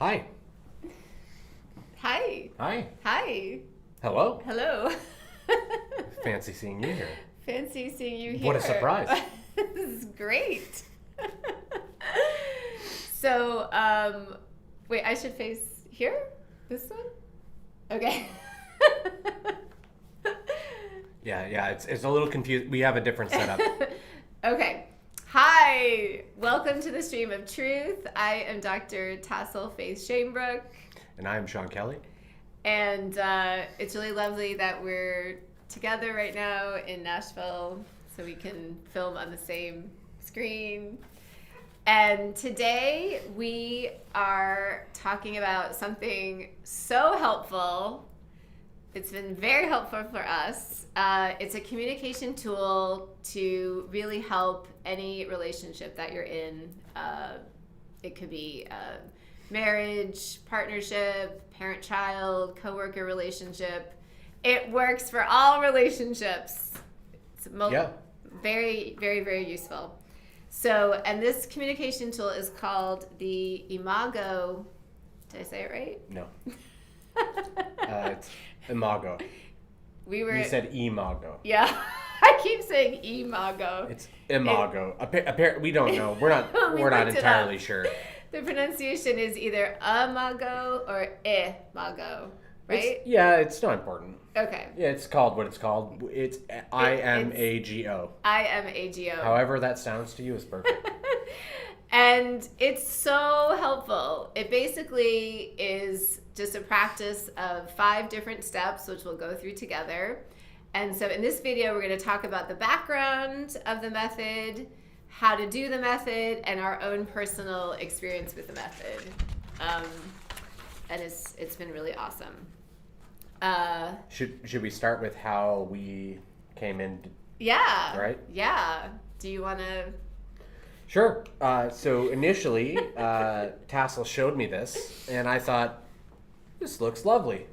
Hi. Hi. Hi. Hi. Hello. Hello. Fancy seeing you here. Fancy seeing you here. What a surprise. This is great. So, wait, I should face here? This one? Okay. Yeah, it's a little confused. We have a different setup. Okay. Hi. Welcome to the Stream of Truth. I am Dr. Tassel Faith Shamebrook. And I am Sean Kelly. And it's really lovely that we're together right now in Nashville so we can film on the same screen. And today we are talking about something so helpful. It's been very helpful for us. It's a communication tool to really help any relationship that you're in. It could be marriage, partnership, parent-child, coworker relationship. It works for all relationships. It's very, very, very useful. So, and this communication tool is called the Imago. Did I say it right? No. It's Imago. You said Imago. Yeah. I keep saying Imago. It's Imago. We don't know. We're not entirely sure. The pronunciation is either Imago or Imago, right? It's not important. Okay. Yeah, it's called what it's called. It's Imago. Imago. However that sounds to you is perfect. And it's so helpful. It basically is just a practice of 5 different steps, which we'll go through together. And so in this video, we're going to talk about the background of the method, how to do the method, and our own personal experience with the method. And it's been really awesome. Should we start with how we came in? Yeah. Right? Yeah. Do you want to? Sure. So initially, Tassel showed me this, and I thought, this looks lovely.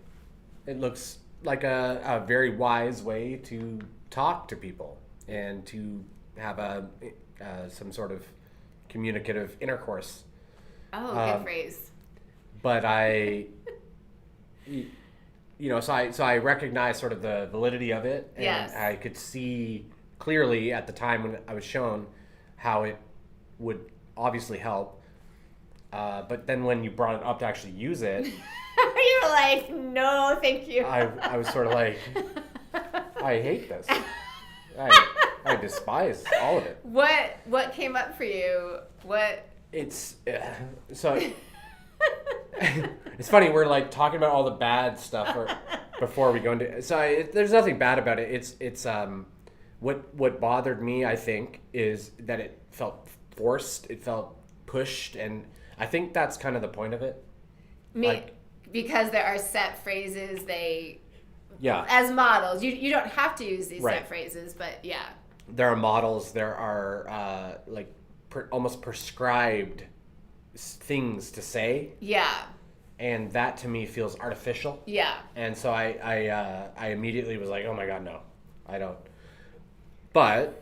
It looks like a very wise way to talk to people and to have some sort of communicative intercourse. Oh, good phrase. But so I recognized sort of the validity of it, and yes. I could see clearly at the time when I was shown how it would obviously help. But then when you brought it up to actually use it, you were like, no, thank you. I was sort of like, I hate this. I despise all of it. What came up for you? It's so. It's funny, we're like talking about all the bad stuff before we go into. So there's nothing bad about it. It's what bothered me, I think, is that it felt forced. It felt pushed, and I think that's kind of the point of it. Because there are set phrases, yeah, as models. You don't have to use these right. set phrases, but yeah. There are models. There are almost prescribed things to say. Yeah. And that to me feels artificial. Yeah. And so I immediately was like, oh my God, no, I don't. But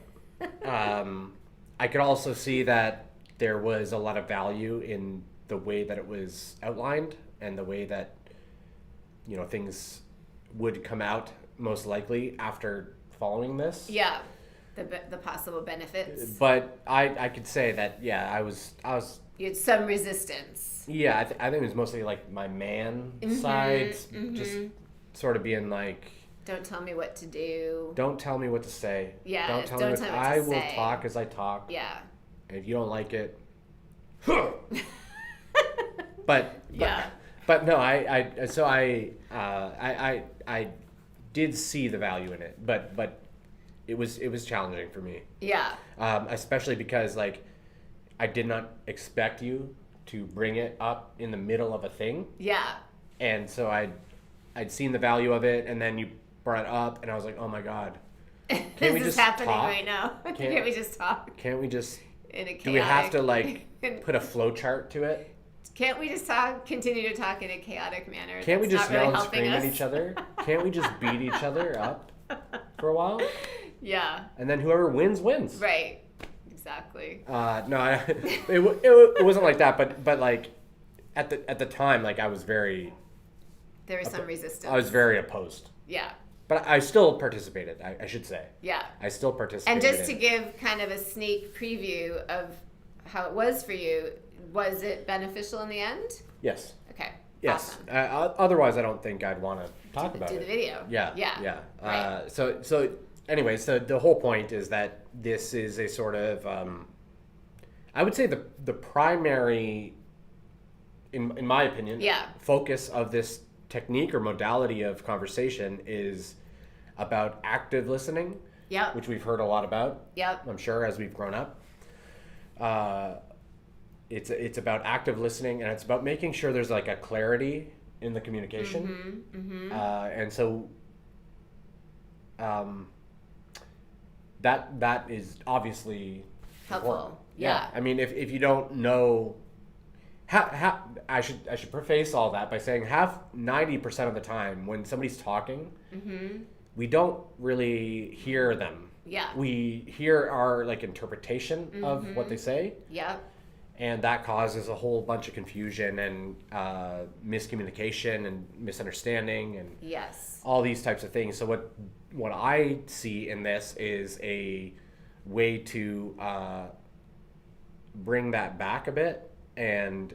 I could also see that there was a lot of value in the way that it was outlined and the way that, things would come out most likely after following this. Yeah. The possible benefits. But I could say that, yeah, I was. You had some resistance. Yeah, I think it was mostly like my man side, just sort of being like, don't tell me what to do. Don't tell me what to say. Yeah, don't tell me what to say. I will talk as I talk. Yeah. And if you don't like it, yeah. But no, I did see the value in it, but it was challenging for me. Yeah. Especially because I did not expect you to bring it up in the middle of a thing. Yeah. And so I'd seen the value of it, and then you brought it up, and I was like, oh my God. Can't we just happening talk? Right now. Can't we just talk? Can't we just... In a chaotic... Do we have to put a flow chart to it? Can't we just continue to talk in a chaotic manner? Can't we just yell really and scream at each other? Can't we just beat each other up for a while? Yeah. And then whoever wins. Right. Exactly. No, it wasn't like that, but at the time, like I was very There was some resistance. I was very opposed. Yeah. But I still participated, I should say. Yeah. I still participated. And just to give kind of a sneak preview of how it was for you, was it beneficial in the end? Yes. Okay. Yes. Awesome. Otherwise, I don't think I'd want to talk about it. Do the video. Yeah. Yeah. Yeah. Right. So anyway, so the whole point is that this is a sort of, I would say the primary, in my opinion, focus of this technique or modality of conversation is about active listening, which we've heard a lot about, I'm sure, as we've grown up. It's about active listening, and it's about making sure there's like a clarity in the communication. And so that is obviously helpful. Important. Yeah. I mean, if you don't know how I should preface all that by saying 90% of the time when somebody's talking, we don't really hear them. Yeah. We hear our like interpretation of what they say. Yeah. And that causes a whole bunch of confusion and miscommunication and misunderstanding and all these types of things. So what I see in this is a way to bring that back a bit and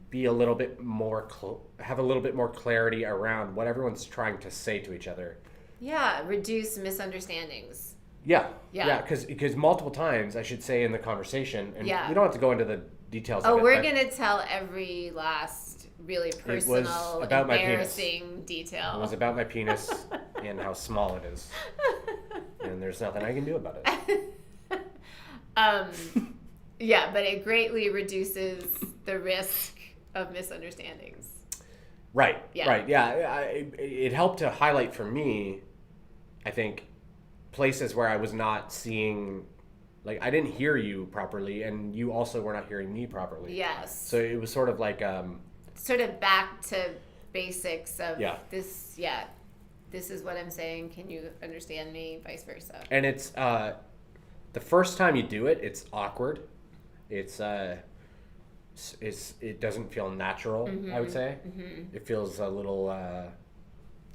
be a little bit more have a little bit more clarity around what everyone's trying to say to each other. Yeah, reduce misunderstandings. Yeah, because multiple times, I should say, in the conversation, and we don't have to go into the details of it. Oh, we're going to tell every last really personal, embarrassing detail. It was about my penis and how small it is. And there's nothing I can do about it. Yeah, but it greatly reduces the risk of misunderstandings. Right, right, yeah. It helped to highlight for me, I think, places where I was not seeing, like I didn't hear you properly, and you also were not hearing me properly. Yes. So it was sort of like sort of back to basics of this. Yeah, this is what I'm saying. Can you understand me? Vice versa. And it's the first time you do it, it's awkward. It doesn't feel natural. I would say it feels a little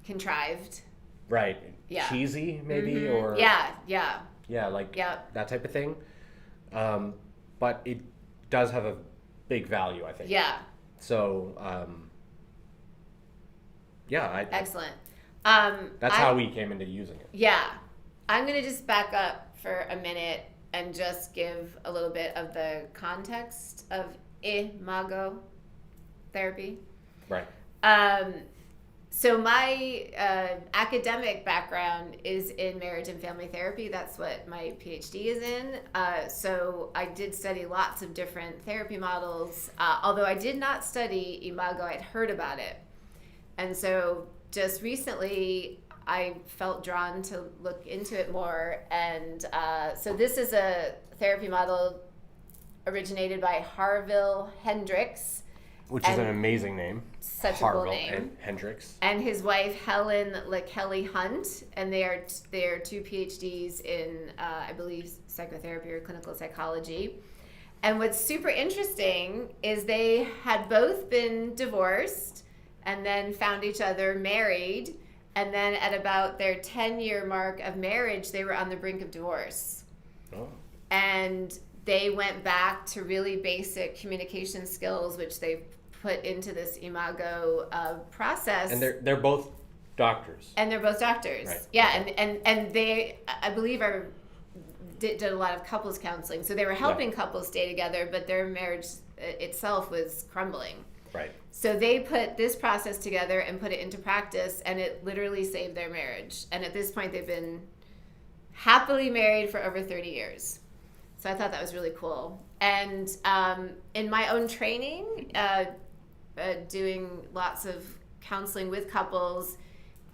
contrived. Right. Yeah. Cheesy, maybe, or like that type of thing. But it does have a big value, I think. Yeah. So, excellent. That's how we came into using it. Yeah. I'm going to just back up for a minute and just give a little bit of the context of Imago therapy. Right. So my academic background is in marriage and family therapy. That's what my PhD is in. So I did study lots of different therapy models. Although I did not study Imago, I'd heard about it. And so just recently, I felt drawn to look into it more. And so this is a therapy model originated by Harville Hendricks. Which is an amazing name. Such a cool name. And Hendricks. And his wife, Helen LaKelly Hunt. And they are two PhDs in, I believe, psychotherapy or clinical psychology. And what's super interesting is they had both been divorced and then found each other married. And then at about their 10-year mark of marriage, they were on the brink of divorce. Oh. And they went back to really basic communication skills, which they put into this Imago process. And they're both doctors. And they're both doctors. Right. Yeah, and they, I believe, did a lot of couples counseling. So they were helping couples stay together, but their marriage itself was crumbling. Right. So they put this process together and put it into practice, and it literally saved their marriage. And at this point, they've been happily married for over 30 years. So I thought that was really cool. And in my own training, doing lots of counseling with couples,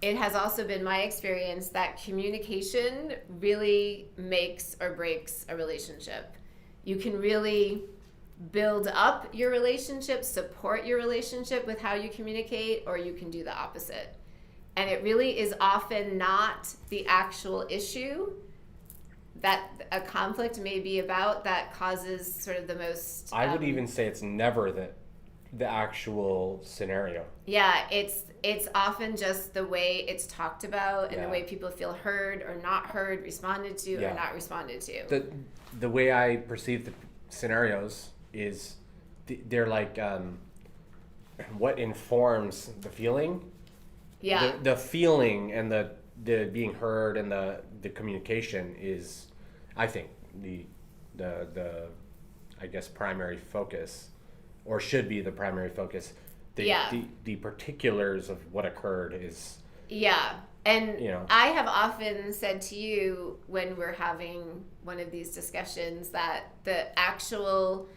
it has also been my experience that communication really makes or breaks a relationship. You can really build up your relationship, support your relationship with how you communicate, or you can do the opposite. And it really is often not the actual issue that a conflict may be about that causes sort of the most... I would even say it's never the actual scenario. Yeah, it's often just the way it's talked about and the Yeah. way people feel heard or not heard, responded to Yeah. or not responded to. The way I perceive the scenarios is they're like what informs the feeling. Yeah. The feeling and the being heard and the communication is, I think, the I guess primary focus, or should be the primary focus. The particulars of what occurred is. Yeah. And You know. I have often said to you when we're having one of these discussions that the actual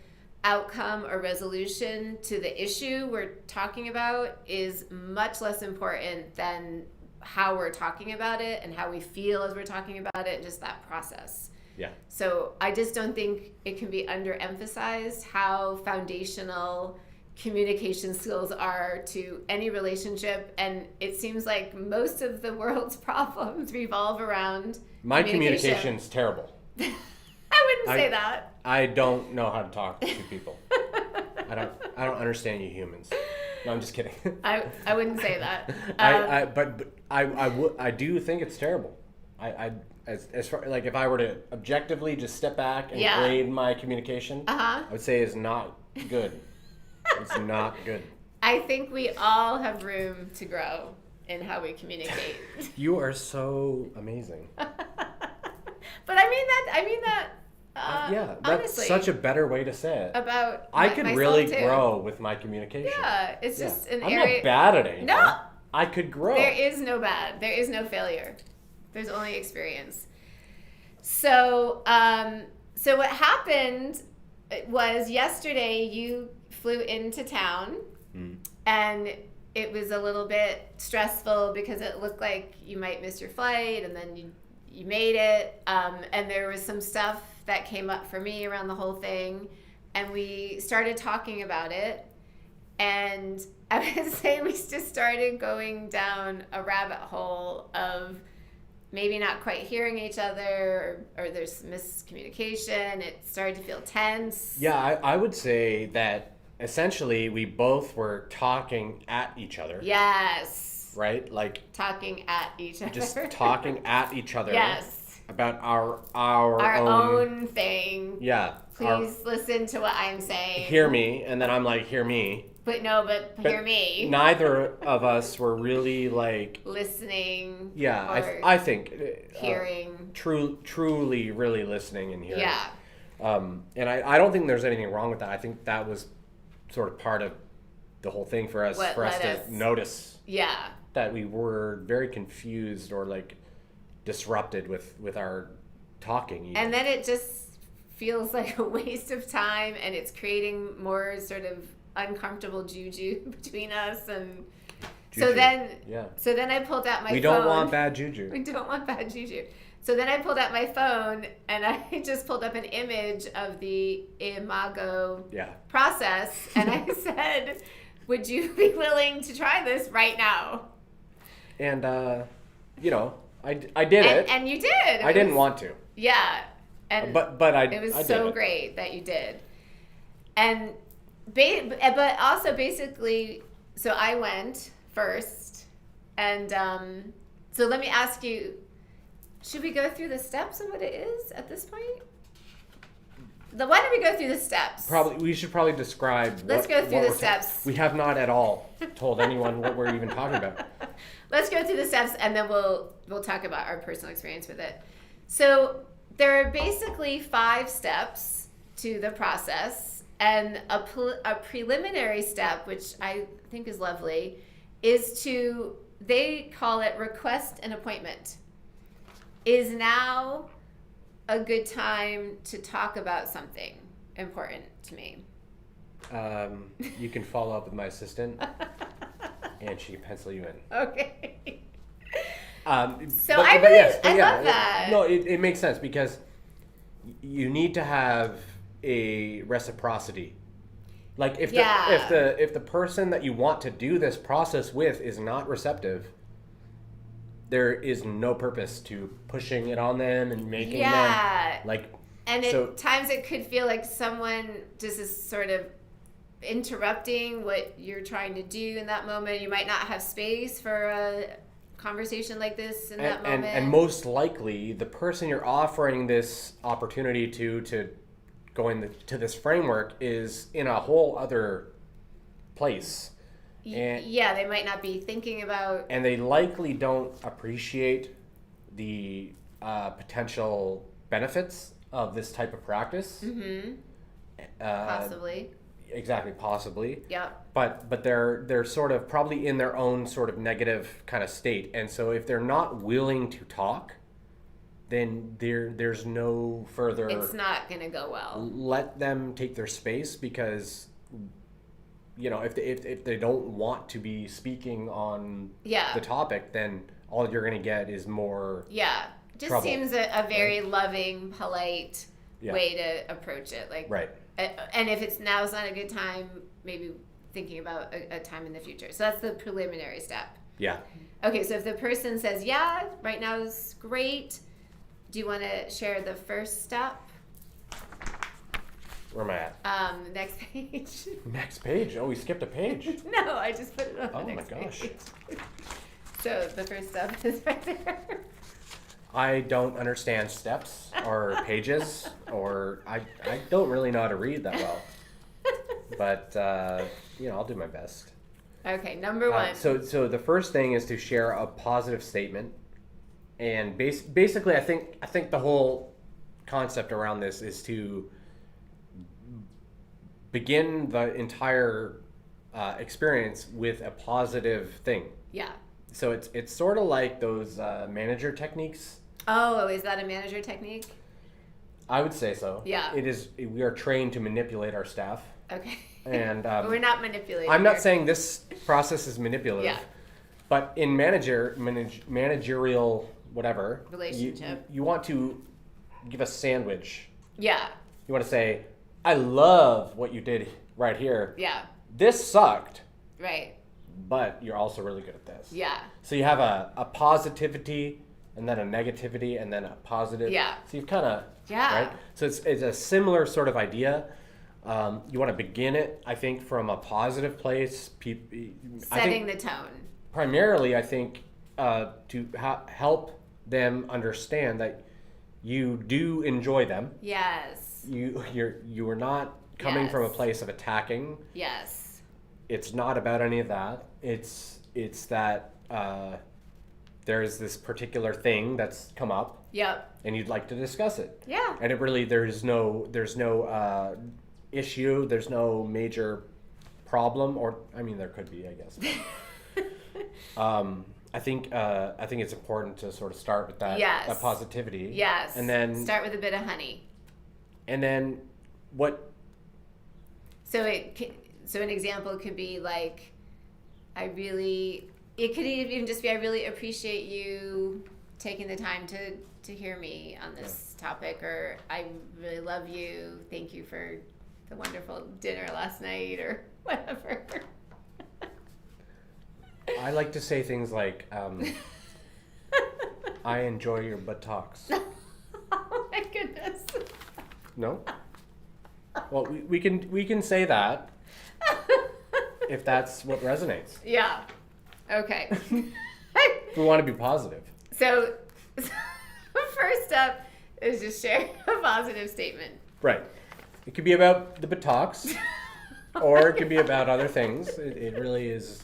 outcome or resolution to the issue we're talking about is much less important than how we're talking about it and how we feel as we're talking about it, and just that process. Yeah. So I just don't think it can be underemphasized how foundational communication skills are to any relationship, and it seems like most of the world's problems revolve around My communication's terrible. I wouldn't say that. I don't know how to talk to people. I don't understand you humans. No, I'm just kidding. I wouldn't say that. I do think it's terrible. As far like if I were to objectively just step back and grade my communication, I would say it's not good. It's not good. I think we all have room to grow in how we communicate. You are so amazing. But I mean that. Yeah, that's honestly, such a better way to say it. About I could myself really too. grow with my communication. Yeah, it's just an I'm area. not bad at anything. No, I could grow. there is no bad. There is no failure. There's only experience. So what happened was yesterday you flew into town, and it was a little bit stressful because it looked like you might miss your flight, and then you made it, and there was some stuff that came up for me around the whole thing, and we started talking about it, and I would say we just started going down a rabbit hole of maybe not quite hearing each other, or there's miscommunication. It started to feel tense. Yeah, I would say that essentially we both were talking at each other. Yes. Right? Like talking at each other. just talking at each other. Yes. About our own thing. Yeah. Please listen to what I'm saying. Hear me, and then I'm like, hear me. But hear me. Neither of us were really like listening. Yeah, I think hearing. Truly, really listening and hearing. Yeah. And I don't think there's anything wrong with that. I think that was sort of part of the whole thing for us to notice. Yeah. That we were very confused or like disrupted with our talking. Even. And then it just feels like a waste of time, and it's creating more sort of uncomfortable juju between us, and juju. So then I pulled out my phone. We don't want bad juju. We don't want bad juju. So then I pulled out my phone, and I just pulled up an image of the Imago process, and I said, would you be willing to try this right now? And I did it. And you did. I didn't want to. Yeah. And but it was so great that you did. And but also basically, so I went first, and so let me ask you, should we go through the steps of what it is at this point? Why don't we go through the steps? We should probably describe. Let's go through the steps. We have not at all told anyone what we're even talking about. Let's go through the steps, and then we'll talk about our personal experience with it. So there are basically 5 steps to the process, and a preliminary step, which I think is lovely, is they call it request an appointment. Is now a good time to talk about something important to me? You can follow up with my assistant, and she can pencil you in. Okay. I love that. No, it makes sense because you need to have a reciprocity. Like if the person that you want to do this process with is not receptive, there is no purpose to pushing it on them and making them like. And at times it could feel like someone just is sort of interrupting what you're trying to do in that moment. You might not have space for a conversation like this in that moment. And most likely, the person you're offering this opportunity to go into this framework is in a whole other place. And, yeah, they might not be thinking about... And they likely don't appreciate the potential benefits of this type of practice. Mm-hmm. Possibly. Exactly, possibly. Yeah. But they're sort of probably in their own sort of negative kind of state. And so if they're not willing to talk, then there's no further... It's not going to go well. Let them take their space, because... if they don't want to be speaking on the topic, then all you're going to get is more just trouble, seems a very loving, polite way to approach it. Right. And if now's not a good time, maybe thinking about a time in the future. So that's the preliminary step. Yeah. Okay, so if the person says, yeah, right now is great, do you want to share the first step? Where am I at? Next page. Next page? Oh, we skipped a page. No, I just put it on the next my gosh. page. So the first step is right there. I don't understand steps or pages, or I don't really know how to read that well. But, I'll do my best. Okay, number one. So the first thing is to share a positive statement. And basically, I think the whole concept around this is to begin the entire experience with a positive thing. Yeah. So it's sort of like those manager techniques. Oh, is that a manager technique? I would say so. Yeah. It is. We are trained to manipulate our staff. Okay. And but we're not manipulating. I'm not saying this process is manipulative. Yeah. But in managerial whatever relationship, you want to give a sandwich. Yeah. You want to say, I love what you did right here. Yeah. This sucked. Right. But you're also really good at this. Yeah. So you have a positivity, and then a negativity, and then a positive. Yeah. So you've kind of... Yeah. Right? So it's a similar sort of idea. You want to begin it, I think, from a positive place. Setting the tone. Primarily, I think, to help them understand that you do enjoy them. Yes. You are not coming from a place of attacking. Yes. It's not about any of that. It's that there's this particular thing that's come up. Yep. And you'd like to discuss it. Yeah. And it really there's no issue. There's no major problem, or I mean there could be, I guess. I think it's important to sort of start with that positivity. Yes. And then start with a bit of honey. And then what? So an example could be like, it could even just be, I really appreciate you taking the time to hear me on this topic, or I really love you. Thank you for the wonderful dinner last night, or whatever. I like to say things like, I enjoy your buttocks. Oh my goodness. No? Well, we can say that if that's what resonates. Yeah. Okay. We want to be positive. So first up is just share a positive statement. Right. It could be about the buttocks, or it could be about other things. It really is,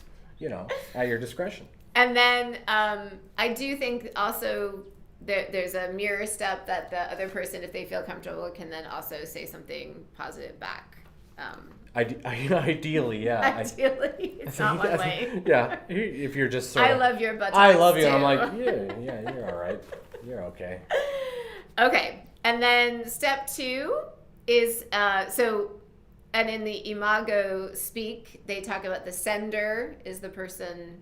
at your discretion. And then I do think also there's a mirror step that the other person, if they feel comfortable, can then also say something positive back. Ideally, yeah. Ideally, it's not one way. Yeah, if you're just sort of... I love your buttocks, I love you, too. and I'm like, yeah, you're all right. You're okay. Okay, and then step 2 is, and in the Imago speak, they talk about the sender is the person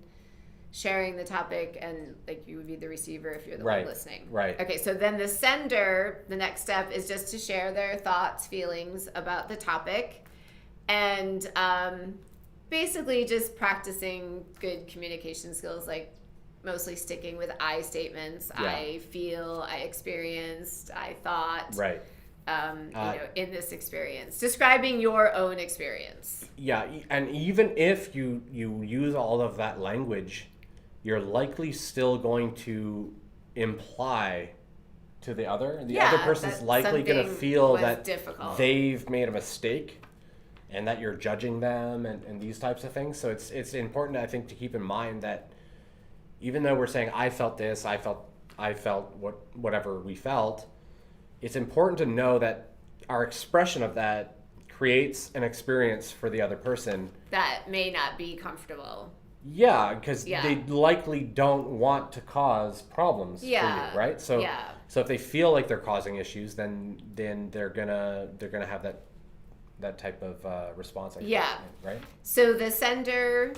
sharing the topic, and like you would be the receiver if you're the one listening. Right. Okay, so then the sender, the next step is just to share their thoughts, feelings about the topic, and basically just practicing good communication skills, like mostly sticking with I statements. Yeah. I feel, I experienced, I thought. Right. in this experience, describing your own experience. Yeah, and even if you use all of that language, you're likely still going to imply to the other. The other person's likely going to feel that they've made a mistake and that you're judging them and these types of things. So it's important, I think, to keep in mind that even though we're saying I felt this, I felt whatever we felt, it's important to know that our expression of that creates an experience for the other person that may not be comfortable. Yeah, because they likely don't want to cause problems for you, right? So if they feel like they're causing issues, then they're gonna have that type of response. I think, right. So the sender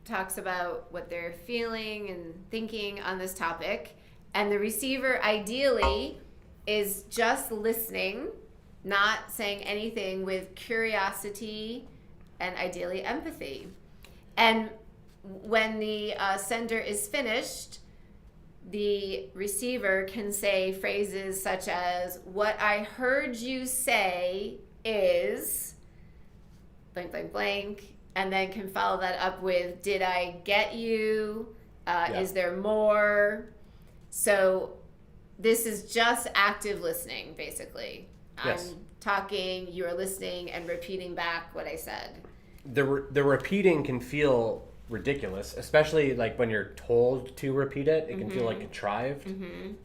talks about what they're feeling and thinking on this topic, and the receiver ideally is just listening, not saying anything, with curiosity and ideally empathy. And when the sender is finished, the receiver can say phrases such as, "What I heard you say is blank, blank, blank," and then can follow that up with, "Did I get you? Is there more?" So this is just active listening, basically. Yes. I'm talking, you're listening, and repeating back what I said. The repeating can feel ridiculous, especially like when you're told to repeat it. It can feel like contrived,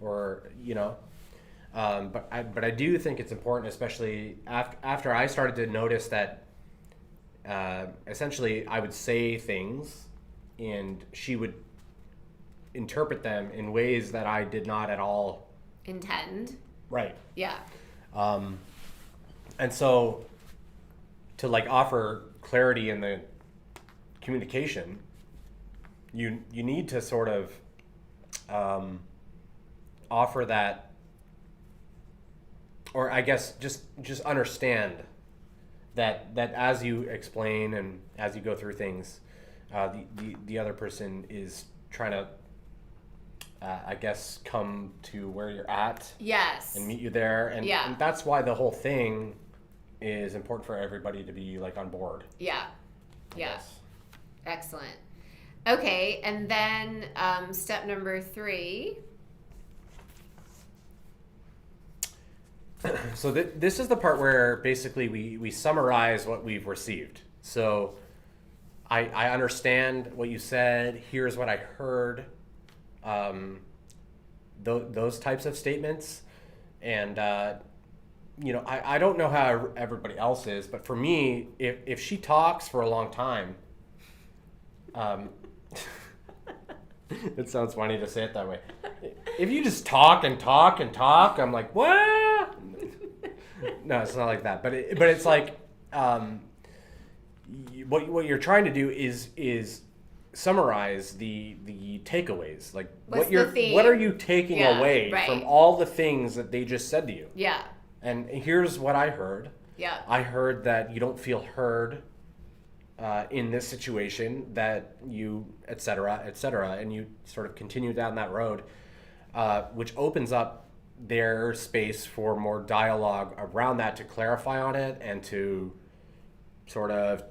or but I do think it's important, especially after I started to notice that essentially I would say things and she would interpret them in ways that I did not at all intend. Right. Yeah. And so to offer clarity in the communication, you need to sort of offer that, or I guess just understand that as you explain and as you go through things, the other person is trying to I guess come to where you're at. Yes. And meet you there, and that's why the whole thing is important for everybody to be on board. Yeah. Excellent. Okay, and then step number 3. So this is the part where basically we summarize what we've received. So I understand what you said. Here's what I heard. Those types of statements, and I don't know how everybody else is, but for me, if she talks for a long time, it sounds funny to say it that way. If you just talk and talk and talk, I'm like, what? No, it's not like that. But it's like what you're trying to do is summarize the takeaways. What are you taking away from all the things that they just said to you? Yeah. And here's what I heard. Yeah. I heard that you don't feel heard in this situation, that you, et cetera, and you sort of continue down that road, which opens up their space for more dialogue around that to clarify on it and to sort of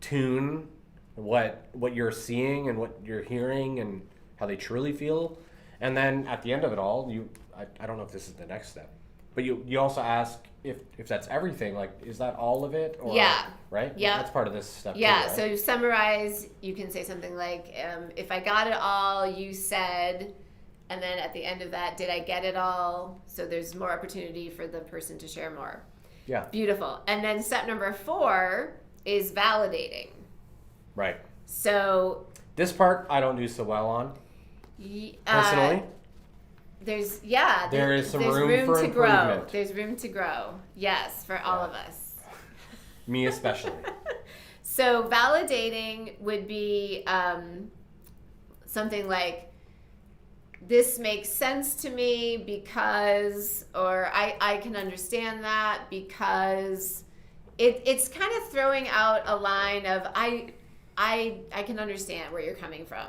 tune what you're seeing and what you're hearing and how they truly feel. And then at the end of it all, I don't know if this is the next step, but you also ask if that's everything, is that all of it? Or, right? Yeah. That's part of this step. Yeah. Too, right? So you summarize, you can say something like, if I got it all, you said, and then at the end of that, did I get it all? So there's more opportunity for the person to share more. Yeah. Beautiful. And then step number 4 is validating. Right. So this part I don't do so well on, personally. There is some room for to improvement. grow. There's room to grow. Yes, for all of us. Me especially. So validating would be something like, this makes sense to me because, or I can understand that because. It's kind of throwing out a line of I can understand where you're coming from.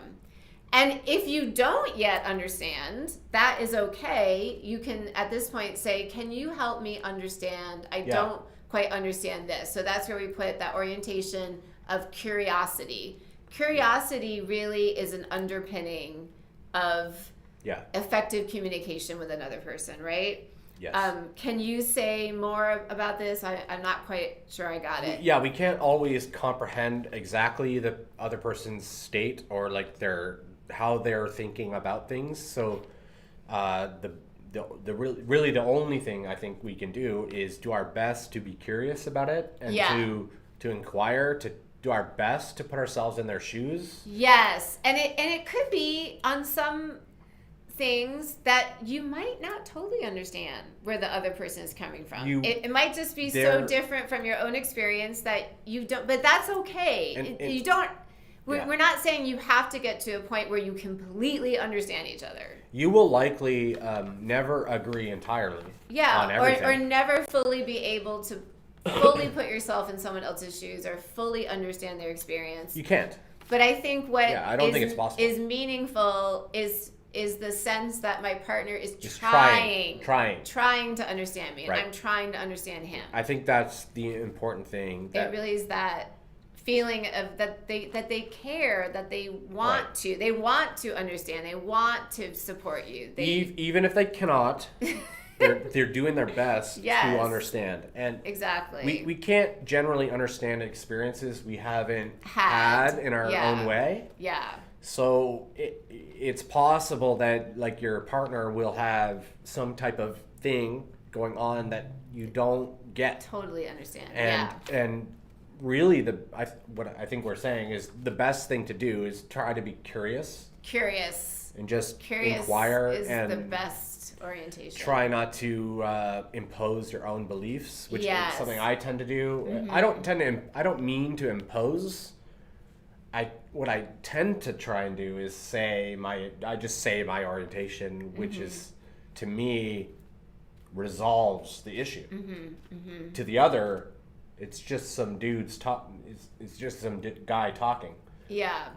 And if you don't yet understand, that is okay. You can, at this point, say, can you help me understand? I don't quite understand this. So that's where we put that orientation of curiosity. Curiosity really is an underpinning of effective communication with another person, right? Yes. Can you say more about this? I'm not quite sure I got it. Yeah, we can't always comprehend exactly the other person's state or like how they're thinking about things. So really the only thing I think we can do is do our best to be curious about it and to inquire, to do our best to put ourselves in their shoes. Yes, and it could be on some things that you might not totally understand where the other person is coming from. It might just be so different from your own experience that you don't, but that's okay. You don't, we're not saying you have to get to a point where you completely understand each other. You will likely never agree entirely on everything. Or never fully be able to fully put yourself in someone else's shoes or fully understand their experience. You can't. But I think what I don't think it's possible. Is meaningful is the sense that my partner is trying to understand me, and I'm trying to understand him. I think that's the important thing. It really is that feeling of that they care, that they want to understand, they want to support you. Even if they cannot, they're doing their best to understand. And exactly, we can't generally understand experiences we haven't had in our own way. Yeah. So it's possible that like your partner will have some type of thing going on that you don't get. Totally understand. And really what I think we're saying is the best thing to do is try to be curious. And just curious inquire is and the best orientation. Try not to impose your own beliefs, which is something I tend to do. Mm-hmm. I don't mean to impose. What I tend to try and do is say my orientation, which is, to me, resolves the issue. To the other, it's just some dudes it's just some guy talking. Yeah.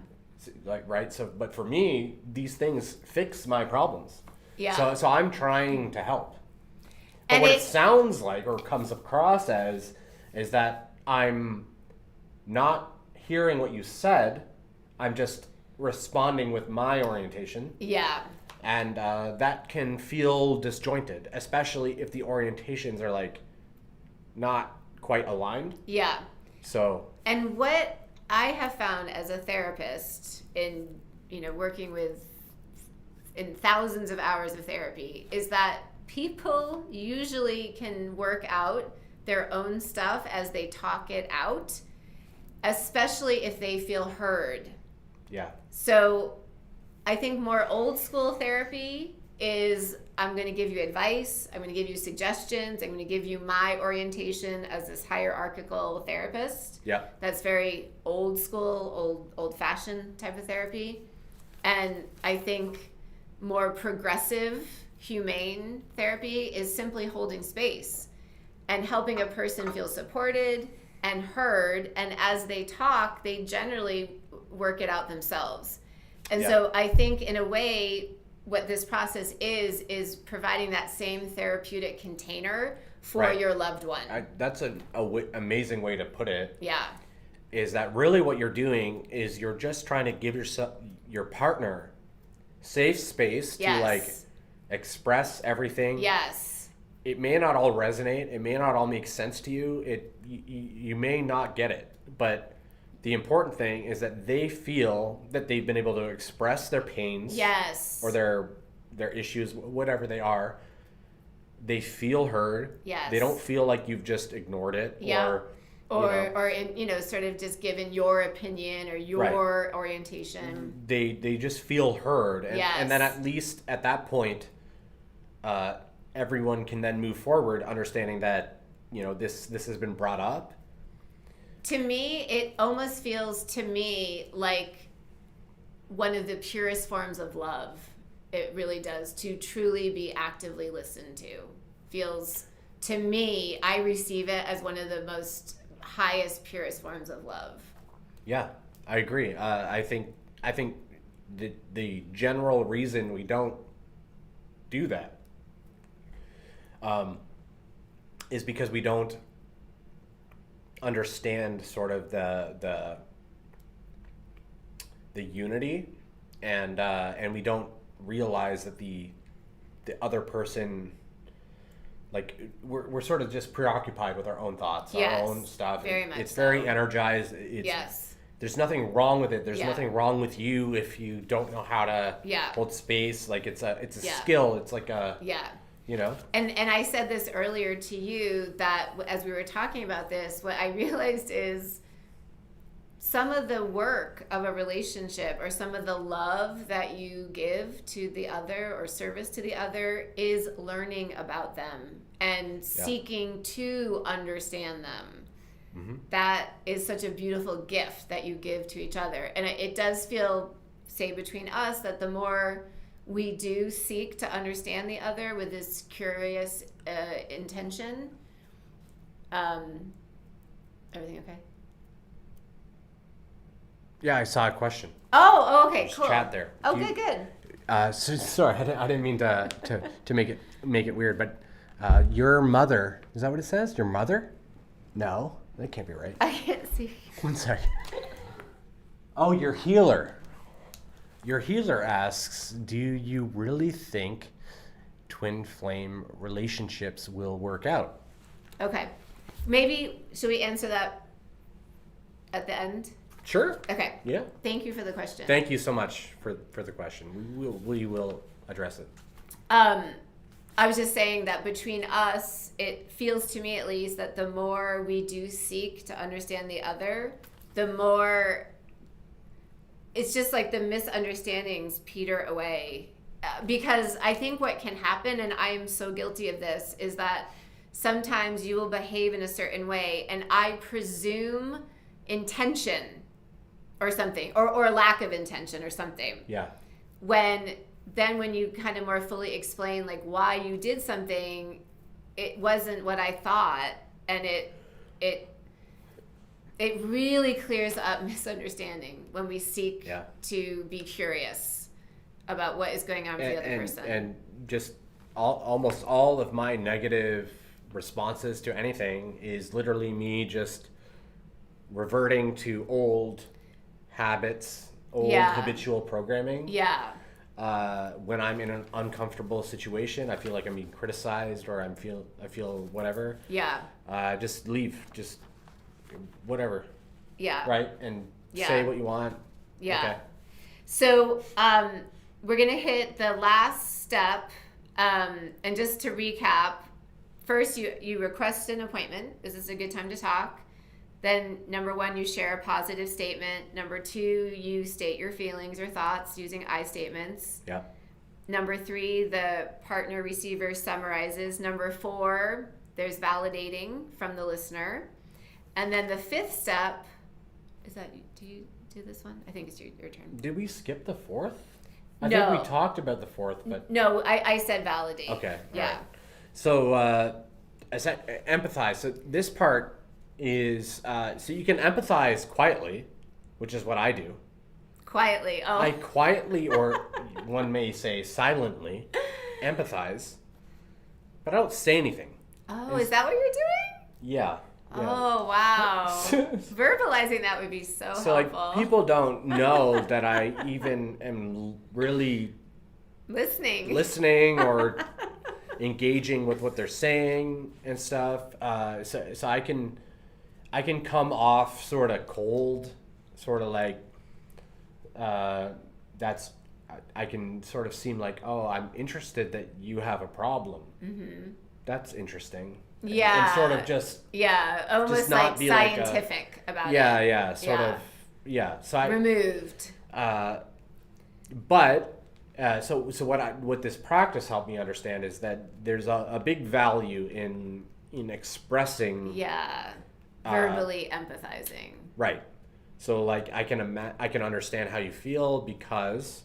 Right. So, but for me, these things fix my problems. Yeah. So I'm trying to help. But and what it sounds like or comes across as is that I'm not hearing what you said. I'm just responding with my orientation. Yeah. And that can feel disjointed, especially if the orientations are like not quite aligned. Yeah. So. And what I have found as a therapist in working in thousands of hours of therapy is that people usually can work out their own stuff as they talk it out, especially if they feel heard. Yeah. So I think more old school therapy is I'm going to give you advice, I'm going to give you suggestions, I'm going to give you my orientation as this hierarchical therapist. Yeah. That's very old school, old fashioned type of therapy. And I think more progressive, humane therapy is simply holding space and helping a person feel supported and heard, and as they talk, they generally work it out themselves. And so I think in a way what this process is providing that same therapeutic container for your loved one. That's an amazing way to put it. Yeah. Is that really what you're doing is you're just trying to give your partner safe space to like express everything. Yes. It may not all resonate. It may not all make sense to you. You may not get it, but the important thing is that they feel that they've been able to express their pains, yes, or their issues, whatever they are. They feel heard. Yes. They don't feel like you've just ignored it, or sort of just given your opinion or your orientation. They just feel heard, and, yes, and then at least at that point, everyone can then move forward, understanding that this has been brought up. To me, it almost feels to me like one of the purest forms of love. It really does, to truly be actively listened to. Feels, to me, I receive it as one of the most highest, purest forms of love. Yeah, I agree. I think the general reason we don't do that is because we don't understand sort of the unity, and we don't realize that the other person, like we're sort of just preoccupied with our own thoughts, Yes, our own stuff. very much It's so. very energized. It's, Yes. There's nothing wrong with it. There's Yeah. nothing wrong with you if you don't know how to Yeah. hold space. Like it's a Yeah. skill. It's like a, Yeah. you know. And I said this earlier to you, that as we were talking about this, what I realized is some of the work of a relationship, or some of the love that you give to the other or service to the other, is learning about them and seeking to understand them. Mm-hmm. That is such a beautiful gift that you give to each other. And it does feel, say between us, that the more we do seek to understand the other with this curious intention. Everything okay? Yeah, I saw a question. Oh, okay, Just cool. chat there. Oh, Do you- good. Sorry, I didn't mean to make it weird, but your mother, is that what it says? Your mother? No, that can't be right. I can't see. One second. Oh, your healer. Your healer asks, do you really think twin flame relationships will work out? Okay. Maybe, should we answer that at the end? Sure. Okay. Yeah. Thank you for the question. Thank you so much for the question. We will address it. I was just saying that between us, it feels to me at least that the more we do seek to understand the other, the more it's just like the misunderstandings peter away. Because I think what can happen, and I am so guilty of this, is that sometimes you will behave in a certain way, and I presume intention or something, or lack of intention or something. Yeah. When you kind of more fully explain like why you did something, it wasn't what I thought, and it really clears up misunderstanding when we seek to be curious about what is going on with the other person. And just almost all of my negative responses to anything is literally me just reverting to old habits, old habitual programming. Yeah. When I'm in an uncomfortable situation, I feel like I'm being criticized, or I feel whatever. Yeah. Just leave. Just whatever. Yeah. Right? And say what you want. Yeah. Okay. So we're going to hit the last step. And just to recap, first you request an appointment. This is a good time to talk. Then number 1, you share a positive statement. Number 2, you state your feelings or thoughts using I statements. Yeah. Number 3, the partner receiver summarizes. Number 4, there's validating from the listener. And then the 5th step, is that, do you do this one? I think it's your turn. Did we skip the 4th? I No. think we talked about the 4th, but No, I said validate. okay. Yeah. All right. So I said empathize. So this part is so you can empathize quietly, which is what I do. Quietly. Oh. I quietly, or one may say silently, empathize, but I don't say anything. Oh, is that what you're doing? Yeah. Oh, wow. Verbalizing that would be so So helpful. like people don't know that I even am really listening or engaging with what they're saying and stuff. So I can come off sort of cold, sort of like I can sort of seem like, oh, I'm interested that you have a problem. Mm-hmm. That's interesting. Yeah. And sort of just almost just not like be like scientific about it. Yeah, sort of. Yeah. So I removed. But so what this practice helped me understand is that there's a big value in expressing. Yeah. Verbally empathizing. Right. So like I can understand how you feel because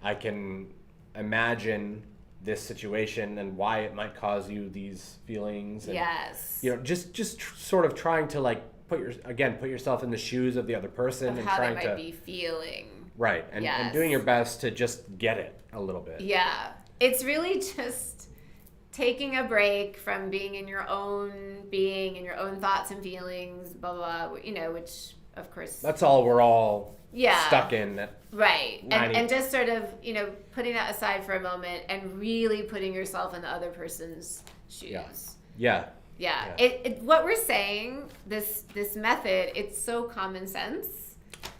I can imagine this situation and why it might cause you these feelings. And, yes. Just sort of trying to like put yourself in the shoes of the other person of and how trying they to might be feeling. Right. And Yes. doing your best to just get it a little bit. Yeah. It's really just taking a break from being in your own being and your own thoughts and feelings, blah, blah, blah, you know, which, of course. That's all we're all Yeah. stuck in. That Right. 90 And just sort of, you know, putting that aside for a moment and really putting yourself in the other person's shoes. Yeah. Yeah. Yeah. What we're saying, this method, it's so common sense.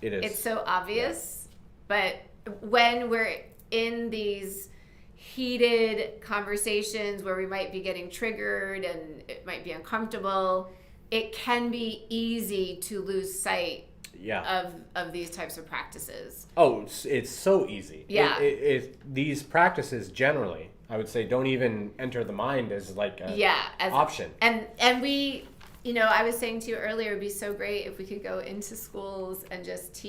It is. It's so obvious. But when we're in these heated conversations where we might be getting triggered and it might be uncomfortable, it can be easy to lose sight of these types of practices. Oh, it's so easy. Yeah. These practices generally, I would say, don't even enter the mind as like an option. And we, you know, I was saying to you earlier, it'd be so great if we could go into schools and just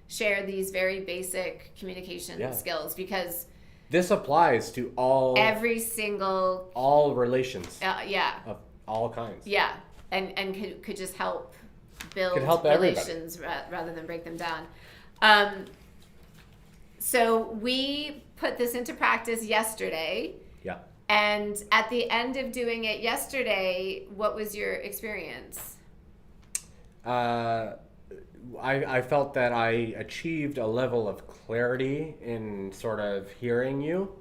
share these very basic communication skills, because this applies to all relations. Of all kinds. Yeah. And could just help build relations rather than break them down. So we put this into practice yesterday. Yeah. And at the end of doing it yesterday, what was your experience? I felt that I achieved a level of clarity in sort of hearing you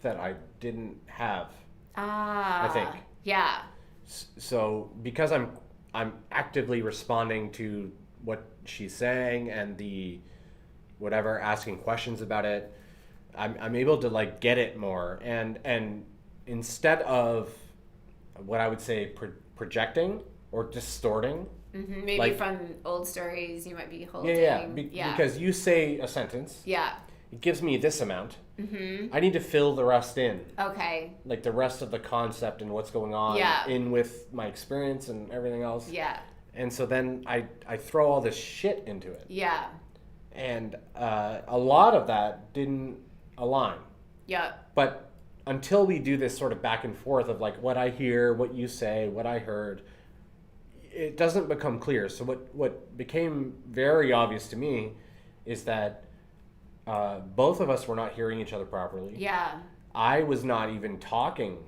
that I didn't have. I think. Yeah. So because I'm actively responding to what she's saying and asking questions about it, I'm able to like get it more, and instead of what I would say projecting or distorting. Mm-hmm. Maybe like, from old stories you might be holding. Because you say a sentence. Yeah. It gives me this amount. Mm-hmm. I need to fill the rest in. Okay. Like the rest of the concept and what's going on in with my experience and everything else. Yeah. And so then I throw all this shit into it. Yeah. And a lot of that didn't align. Yeah. But until we do this sort of back and forth of like what I hear, what you say, what I heard, it doesn't become clear. So what became very obvious to me is that both of us were not hearing each other properly. Yeah. I was not even talking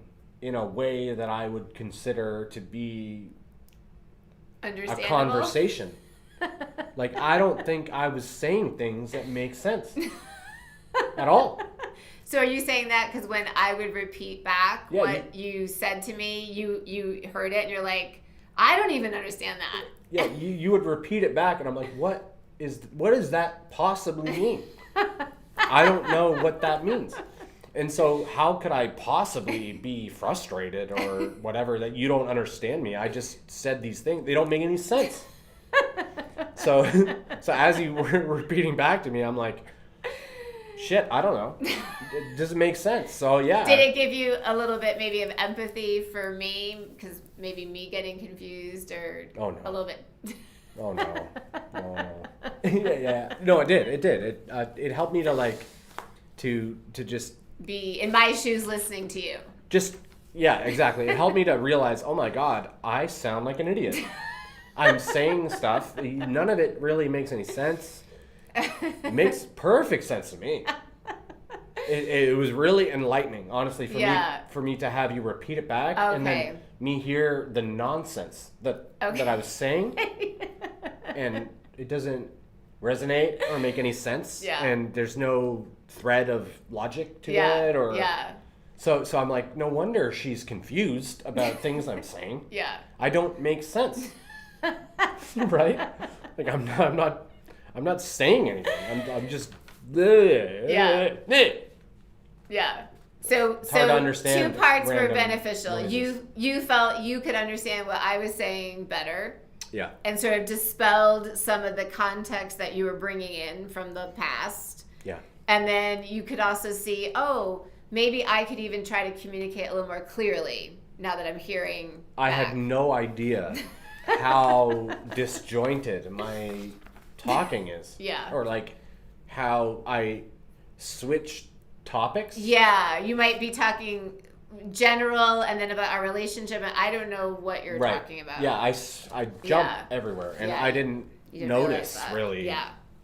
in a way that I would consider to be a conversation. Like, I don't think I was saying things that make sense at all. So are you saying that because when I would repeat back what you said to me, you heard it and you're like, I don't even understand that. Yeah, you would repeat it back and I'm like, what does that possibly mean? I don't know what that means. And so how could I possibly be frustrated or whatever that you don't understand me? I just said these things. They don't make any sense. So as you were repeating back to me, I'm like, shit, I don't know. It doesn't make sense. So yeah. Did it give you a little bit maybe of empathy for me? Because maybe me getting confused or a little bit. Oh no. Yeah. No, it did. It helped me to like to just be in my shoes listening to you. Yeah, exactly. It helped me to realize, oh my God, I sound like an idiot. I'm saying stuff. None of it really makes any sense. It makes perfect sense to me. It was really enlightening, honestly, for me to have you repeat it back and then me hear the nonsense that I was saying, and it doesn't resonate or make any sense, and there's no thread of logic to it, or so I'm like, no wonder she's confused about things I'm saying. Yeah, I don't make sense, right? Like I'm not saying anything. I'm just Yeah. So hard to understand. Two parts were beneficial. Noises. You felt you could understand what I was saying better. Yeah. And sort of dispelled some of the context that you were bringing in from the past. Yeah. And then you could also see, oh, maybe I could even try to communicate a little more clearly now that I'm hearing I back. had no idea how disjointed my talking is. Yeah. Or like how I switch topics. Yeah, you might be talking general and then about our relationship, and I don't know what you're talking about. Yeah, I jumped everywhere, and I didn't notice really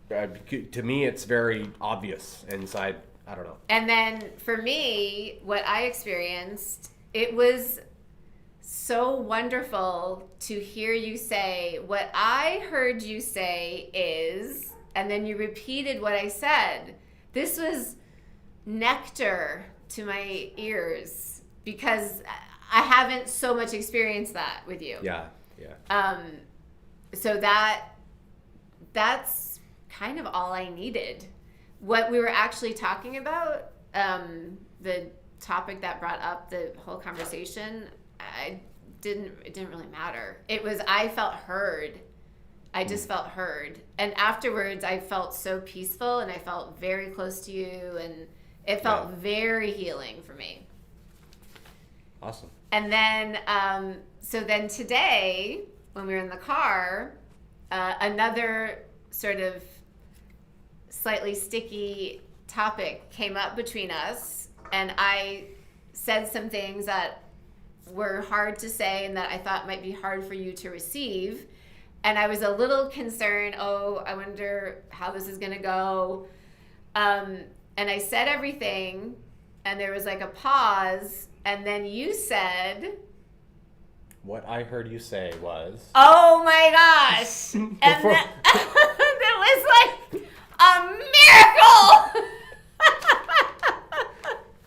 To me, it's very obvious inside. I don't know. And then for me, what I experienced, it was so wonderful to hear you say, what I heard you say is, and then you repeated what I said. This was nectar to my ears because I haven't so much experienced that with you. Yeah. So that's kind of all I needed. What we were actually talking about, the topic that brought up the whole conversation, it didn't really matter. It was, I felt heard. I just felt heard. And afterwards, I felt so peaceful, and I felt very close to you, and it felt very healing for me. Awesome. And then, so then today, when we were in the car, another sort of slightly sticky topic came up between us, and I said some things that were hard to say and that I thought might be hard for you to receive. And I was a little concerned, I wonder how this is going to go. And I said everything, and there was like a pause, and then you said... What I heard you say was... Oh my gosh! And that was like a miracle!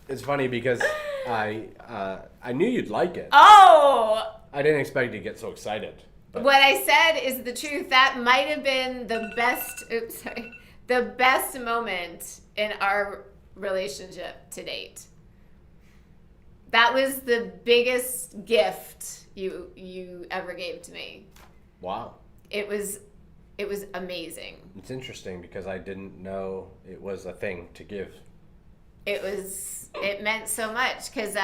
It's funny because I knew you'd like it. Oh! I didn't expect you to get so excited. But. What I said is the truth. That might have been the best moment in our relationship to date. That was the biggest gift you ever gave to me. Wow. It was amazing. It's interesting because I didn't know it was a thing to give. It meant so much because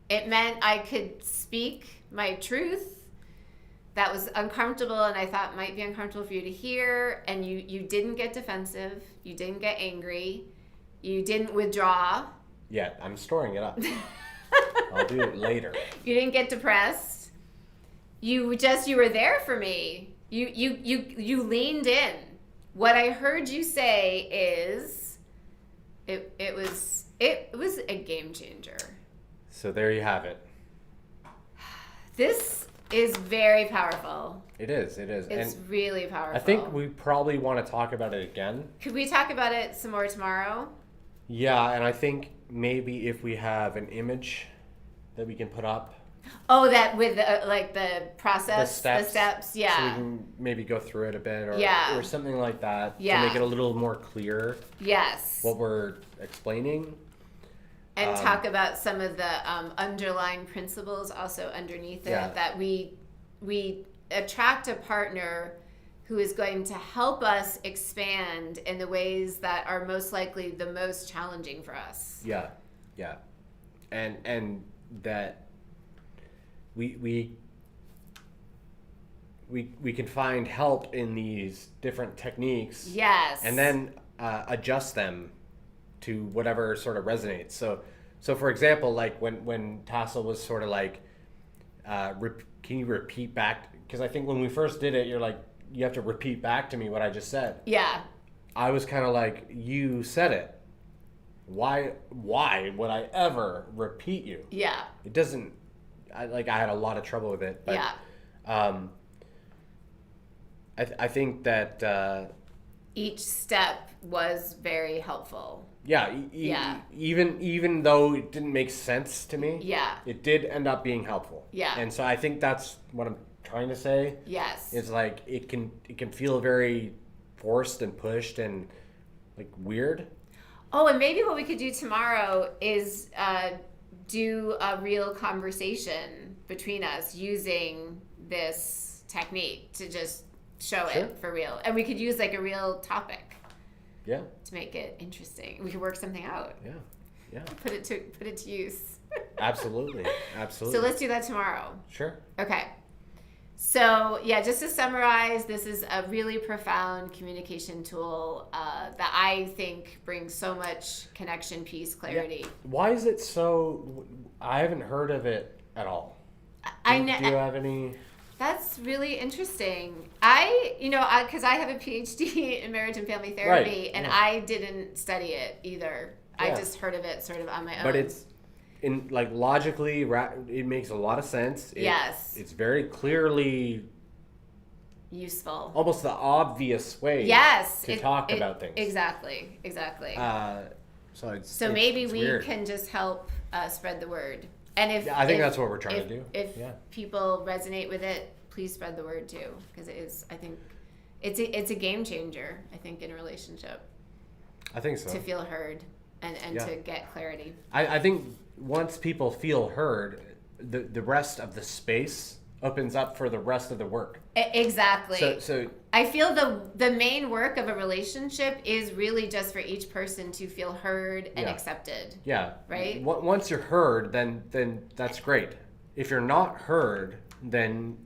it meant I could speak my truth. That was uncomfortable, and I thought might be uncomfortable for you to hear. And you didn't get defensive. You didn't get angry. You didn't withdraw. Yeah, I'm storing it up. I'll do it later. You didn't get depressed. You were there for me. You leaned in. What I heard you say is, it was a game changer. So there you have it. This is very powerful. It is. It's really powerful. I think we probably want to talk about it again. Could we talk about it some more tomorrow? Yeah, and I think maybe if we have an image that we can put up. Oh, that with the process, the steps, yeah. So we can maybe go through it a bit, or something like that, to make it a little more clear. Yes. What we're explaining. And talk about some of the underlying principles also underneath it, that we attract a partner who is going to help us expand in the ways that are most likely the most challenging for us. Yeah. And that we can find help in these different techniques. Yes. And then adjust them to whatever sort of resonates. So for example, like when Tassel was sort of like, can you repeat back? Because I think when we first did it, you're like, you have to repeat back to me what I just said. Yeah. I was kind of like, you said it. Why would I ever repeat you? Yeah. It doesn't. I had a lot of trouble with it. But, yeah. I think that each step was very helpful. Yeah. Even though it didn't make sense to me. Yeah. It did end up being helpful. Yeah. And so I think that's what I'm trying to say. Yes. It's like it can feel very forced and pushed and like weird. Oh, and maybe what we could do tomorrow is do a real conversation between us using this technique to just show it for real. And we could use like a real topic. Yeah. To make it interesting. We could work something out. Yeah. Put it to use. Absolutely. So let's do that tomorrow. Sure. Okay. So, just to summarize, this is a really profound communication tool that I think brings so much connection, peace, clarity. Yeah. Why is it so... I haven't heard of it at all. Do you have any... That's really interesting. Because I have a PhD in marriage and family therapy, Right, and yeah. I didn't study it either. I Yeah. just heard of it sort of on my own. But it's logically, it makes a lot of sense. Yes. It's very clearly useful. almost the obvious way Yes. to talk about things. Exactly. So maybe it's we weird. can just help spread the word. And I think that's what we're trying to do. If people resonate with it, please spread the word too, because it is. I think it's a game changer. I think in a relationship. I think so. To feel heard and to get clarity. I think once people feel heard, the rest of the space opens up for the rest of the work. Exactly. So I feel the main work of a relationship is really just for each person to feel heard and accepted. Yeah. Right? Once you're heard, then that's great. If you're not heard, then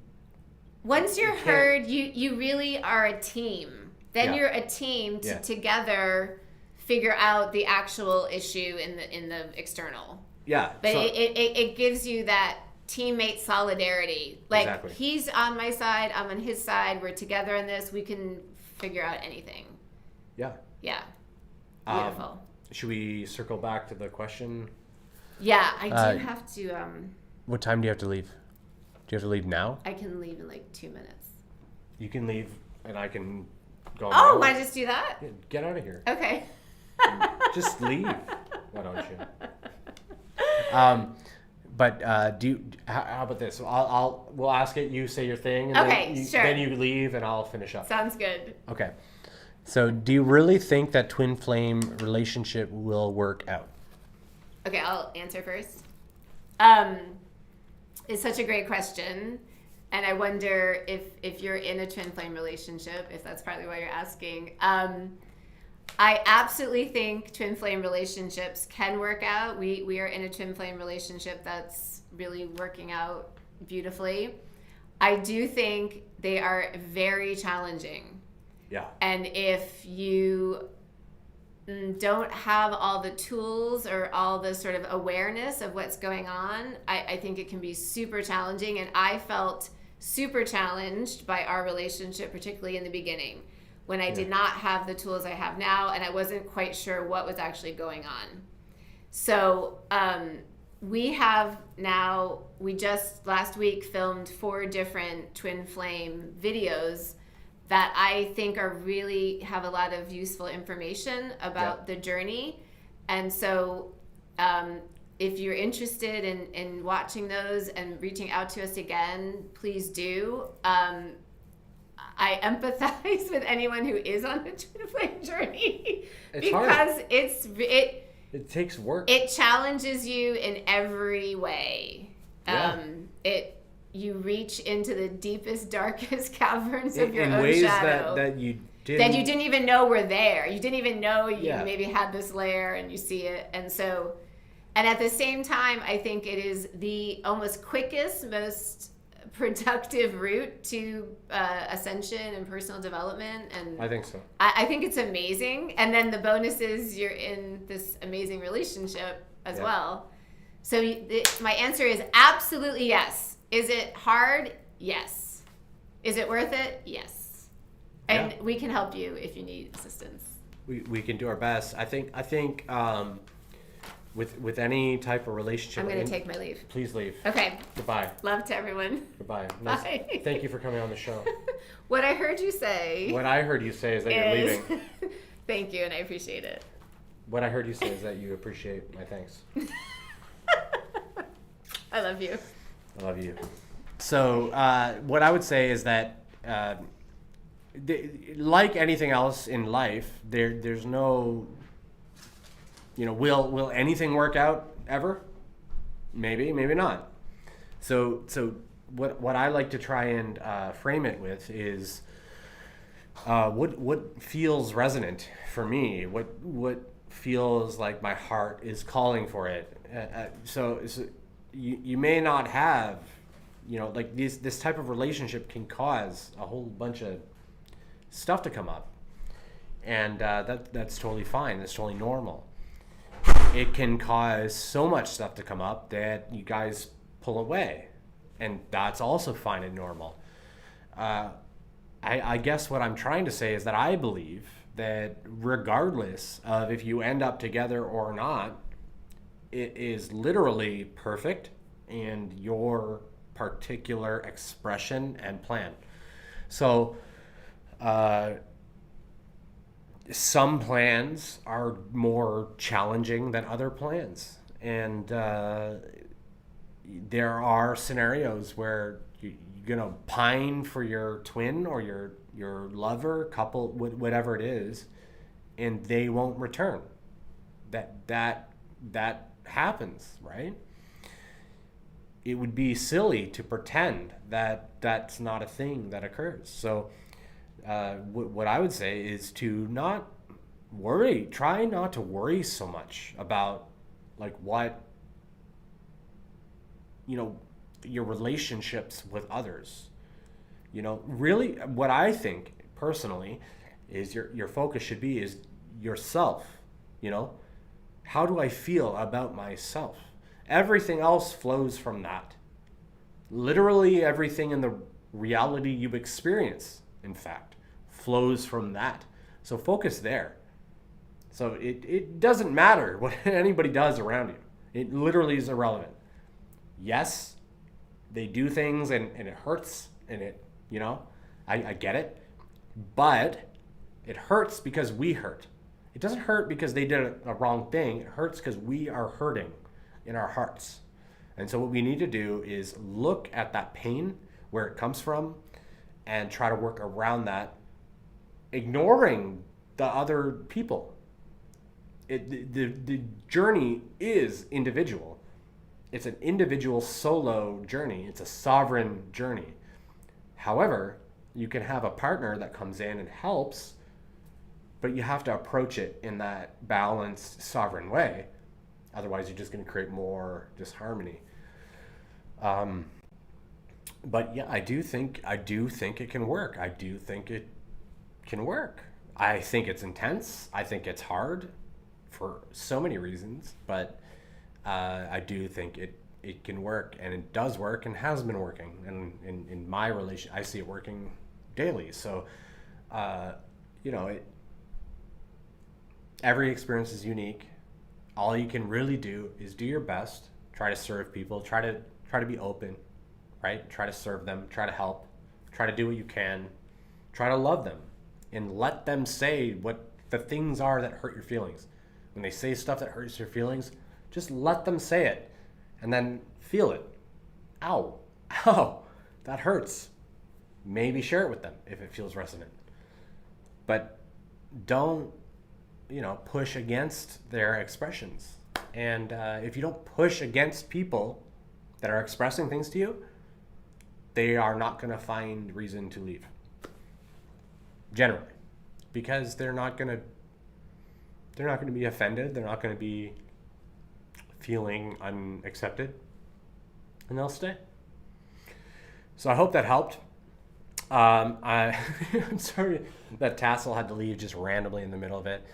once you're heard, you really are a team. Then you're a team to together figure out the actual issue in the external. Yeah. But it gives you that teammate solidarity. Like, exactly. He's on my side, I'm on his side, we're together in this, we can figure out anything. Yeah. Yeah. Beautiful. Should we circle back to the question? Yeah, I do have to What time do you have to leave? Do you have to leave now? I can leave in like 2 minutes. You can leave and I can go. Oh, want to just do that? Yeah, get out of here. Okay. Just leave. Why don't you? But how about this? We'll ask it. You say your thing, and sure. Then you leave, and I'll finish up. Sounds good. Okay. So, do you really think that twin flame relationship will work out? Okay, I'll answer first. It's such a great question, and I wonder if you're in a twin flame relationship, if that's partly why you're asking. I absolutely think twin flame relationships can work out. We are in a twin flame relationship that's really working out beautifully. I do think they are very challenging. Yeah. And if you don't have all the tools or all the sort of awareness of what's going on, I think it can be super challenging. And I felt super challenged by our relationship, particularly in the beginning, when I did not have the tools I have now, and I wasn't quite sure what was actually going on. So we just last week filmed 4 different twin flame videos that I think really have a lot of useful information about the journey. And so if you're interested in watching those and reaching out to us again, please do. I empathize with anyone who is on the twin flame journey because it takes work. It challenges you in every way. Yeah. You reach into the deepest, darkest caverns of your in own ways shadow that you didn't even know were there. You didn't even know you Yeah. maybe had this layer, and you see it. And at the same time, I think it is the almost quickest, most productive route to ascension and personal development. And I think so. I think it's amazing. And then the bonus is you're in this amazing relationship as well. So my answer is absolutely yes. Is it hard? Yes. Is it worth it? Yes. And we can help you if you need assistance. We can do our best. I think with any type of relationship. I'm going to take my leave. Please leave. Okay. Goodbye. Love to everyone. Goodbye. Bye. Thank you for coming on the show. What I heard you say. What I heard you say is that you're leaving. Thank you, and I appreciate it. What I heard you say is that you appreciate my thanks. I love you. I love you. So what I would say is that like anything else in life, there's no, will anything work out ever? Maybe, maybe not. So what I like to try and frame it with is what feels resonant for me, what feels like my heart is calling for it. So you may not have, like this type of relationship can cause a whole bunch of stuff to come up, and that's totally fine. That's totally normal. It can cause so much stuff to come up that you guys pull away, and that's also fine and normal. I guess what I'm trying to say is that I believe that regardless of if you end up together or not, it is literally perfect and your particular expression and plan. So, some plans are more challenging than other plans. And there are scenarios where you're going to pine for your twin or your lover, couple, whatever it is, and they won't return. That happens, right? It would be silly to pretend that that's not a thing that occurs. So what I would say is to not worry. Try not to worry so much about like what your relationships with others. Really, what I think personally is your focus should be is yourself. How do I feel about myself? Everything else flows from that. Literally everything in the reality you experience, in fact, flows from that. So focus there. So it doesn't matter what anybody does around you. It literally is irrelevant. Yes, they do things and it hurts and I get it. But it hurts because we hurt. It doesn't hurt because they did a wrong thing. It hurts because we are hurting in our hearts. And so what we need to do is look at that pain, where it comes from, and try to work around that, ignoring the other people. The journey is individual. It's an individual solo journey. It's a sovereign journey. However, you can have a partner that comes in and helps, but you have to approach it in that balanced, sovereign way. Otherwise, you're just going to create more disharmony. But yeah, I do think it can work. I do think it can work. I think it's intense. I think it's hard for so many reasons, but I do think it can work, and it does work and has been working. And in my relation, I see it working daily. So, every experience is unique. All you can really do is do your best, try to serve people, try to be open, right? Try to serve them, try to help, try to do what you can, try to love them, and let them say what the things are that hurt your feelings. When they say stuff that hurts your feelings, just let them say it and then feel it. Ow, that hurts. Maybe share it with them if it feels resonant. But don't push against their expressions. And if you don't push against people that are expressing things to you, they are not going to find reason to leave. Generally. Because they're not going to be offended. They're not going to be feeling unaccepted. And they'll stay. So I hope that helped. I'm sorry that Tassel had to leave just randomly in the middle of it.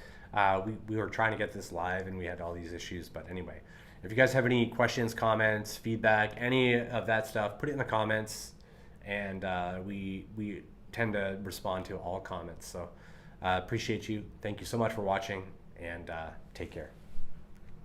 We were trying to get this live and we had all these issues. But anyway, if you guys have any questions, comments, feedback, any of that stuff, put it in the comments. And we tend to respond to all comments. So appreciate you. Thank you so much for watching, and take care.